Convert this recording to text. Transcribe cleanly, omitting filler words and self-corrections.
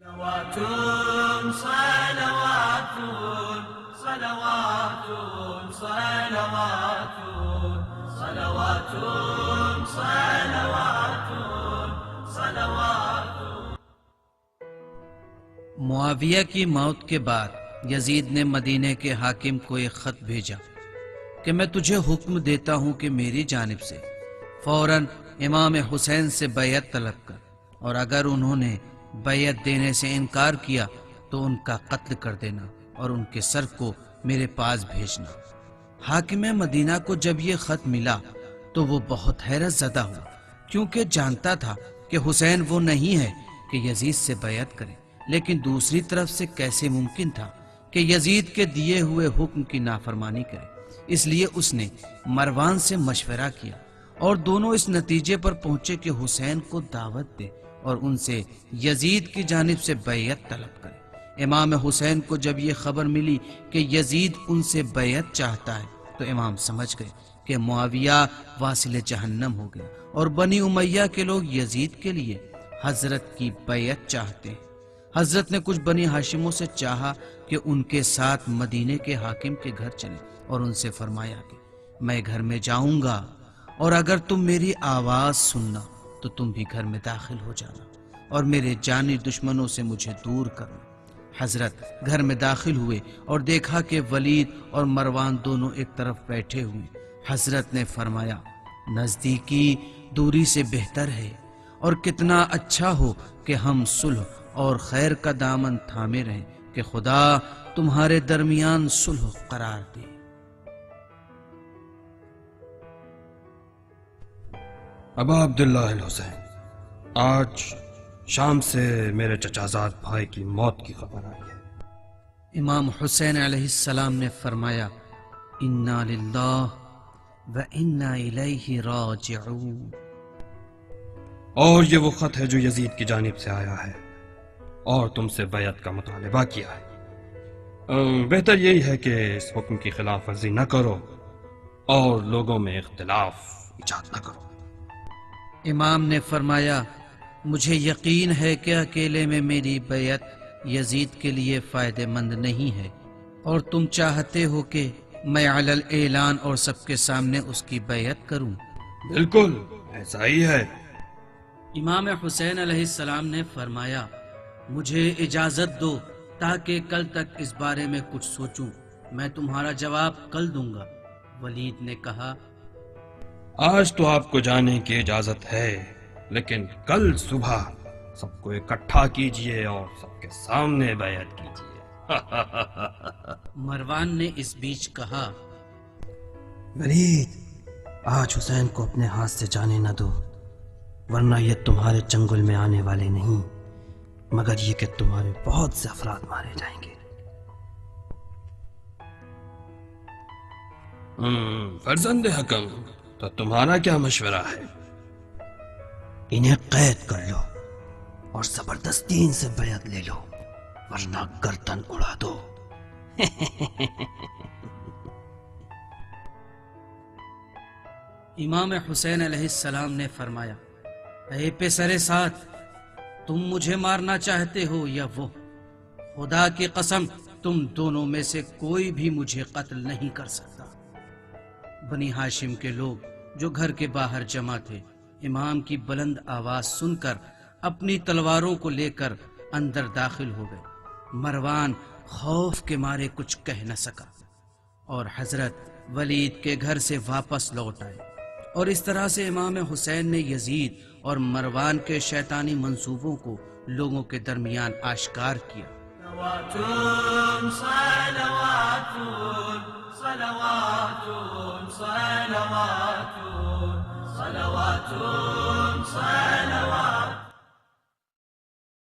صلوات صلوات صلوات صلوات صلوات صلوات صلوات۔ معاویہ کی موت کے بعد یزید نے مدینے کے حاکم کو ایک خط بھیجا کہ میں تجھے حکم دیتا ہوں کہ میری جانب سے فوراً امام حسین سے بیعت طلب کر، اور اگر انہوں نے بیعت دینے سے انکار کیا تو ان کا قتل کر دینا اور ان کے سر کو میرے پاس بھیجنا۔ حاکم مدینہ کو جب یہ خط ملا تو وہ بہت حیرت زدہ ہوا، کیونکہ جانتا تھا کہ حسین وہ نہیں ہے کہ یزید سے بیعت کرے، لیکن دوسری طرف سے کیسے ممکن تھا کہ یزید کے دیے ہوئے حکم کی نافرمانی کرے۔ اس لیے اس نے مروان سے مشورہ کیا اور دونوں اس نتیجے پر پہنچے کہ حسین کو دعوت دے اور ان سے یزید کی جانب سے بیعت طلب کرے۔ امام حسین کو جب یہ خبر ملی کہ یزید ان سے بیعت چاہتا ہے تو امام سمجھ گئے کہ معاویہ واصل جہنم ہو گیا، اور بنی امیہ کے لوگ یزید کے لیے حضرت کی بیعت چاہتے ہیں۔ حضرت نے کچھ بنی ہاشموں سے چاہا کہ ان کے ساتھ مدینے کے حاکم کے گھر چلیں، اور ان سے فرمایا کہ میں گھر میں جاؤں گا، اور اگر تم میری آواز سننا تو تم بھی گھر میں داخل ہو جانا اور میرے جانی دشمنوں سے مجھے دور کرنا۔ حضرت گھر میں داخل ہوئے اور دیکھا کہ ولید اور مروان دونوں ایک طرف بیٹھے ہوئے۔ حضرت نے فرمایا نزدیکی دوری سے بہتر ہے، اور کتنا اچھا ہو کہ ہم صلح اور خیر کا دامن تھامے رہیں، کہ خدا تمہارے درمیان صلح قرار دے۔ ابا عبداللہ الحسین، آج شام سے میرے چچازاد بھائی کی موت کی خبر آئی ہے۔ امام حسین علیہ السلام نے فرمایا انا للہ و انا الیہ راجعون۔ اور یہ وہ خط ہے جو یزید کی جانب سے آیا ہے اور تم سے بیعت کا مطالبہ کیا ہے۔ بہتر یہی ہے کہ اس حکم کی خلاف ورزی نہ کرو اور لوگوں میں اختلاف ایجاد نہ کرو۔ امام نے فرمایا مجھے یقین ہے کہ اکیلے میں میری بیعت یزید کے لیے فائدہ مند نہیں ہے، اور تم چاہتے ہو کہ میں علی الاعلان اور سب کے سامنے اس کی بیعت کروں۔ بالکل ایسا ہی ہے۔ امام حسین علیہ السلام نے فرمایا مجھے اجازت دو تاکہ کل تک اس بارے میں کچھ سوچوں، میں تمہارا جواب کل دوں گا۔ ولید نے کہا آج تو آپ کو جانے کی اجازت ہے، لیکن کل صبح سب کو اکٹھا کیجئے اور سب کے سامنے بیعت کیجئے۔ مروان نے اس بیچ کہا ولید، آج حسین کو اپنے ہاتھ سے جانے نہ دو، ورنہ یہ تمہارے چنگل میں آنے والے نہیں، مگر یہ کہ تمہارے بہت سے افراد مارے جائیں گے۔ فرزند حکم، تو تمہارا کیا مشورہ ہے؟ انہیں قید کر لو اور زبردستی ان سے بیعت لے لو، ورنہ گردن اڑا دو۔ امام حسین علیہ السلام نے فرمایا اے پسر ساتھ، تم مجھے مارنا چاہتے ہو یا وہ؟ خدا کی قسم تم دونوں میں سے کوئی بھی مجھے قتل نہیں کر سکتا۔ بنی ہاشم کے لوگ جو گھر کے باہر جمع تھے امام کی بلند آواز سن کر اپنی تلواروں کو لے کر اندر داخل ہو گئے۔ مروان خوف کے مارے کچھ کہہ نہ سکا، اور حضرت ولید کے گھر سے واپس لوٹ آئے، اور اس طرح سے امام حسین نے یزید اور مروان کے شیطانی منصوبوں کو لوگوں کے درمیان آشکار کیا۔ صلوات صلوات صلوات صلوات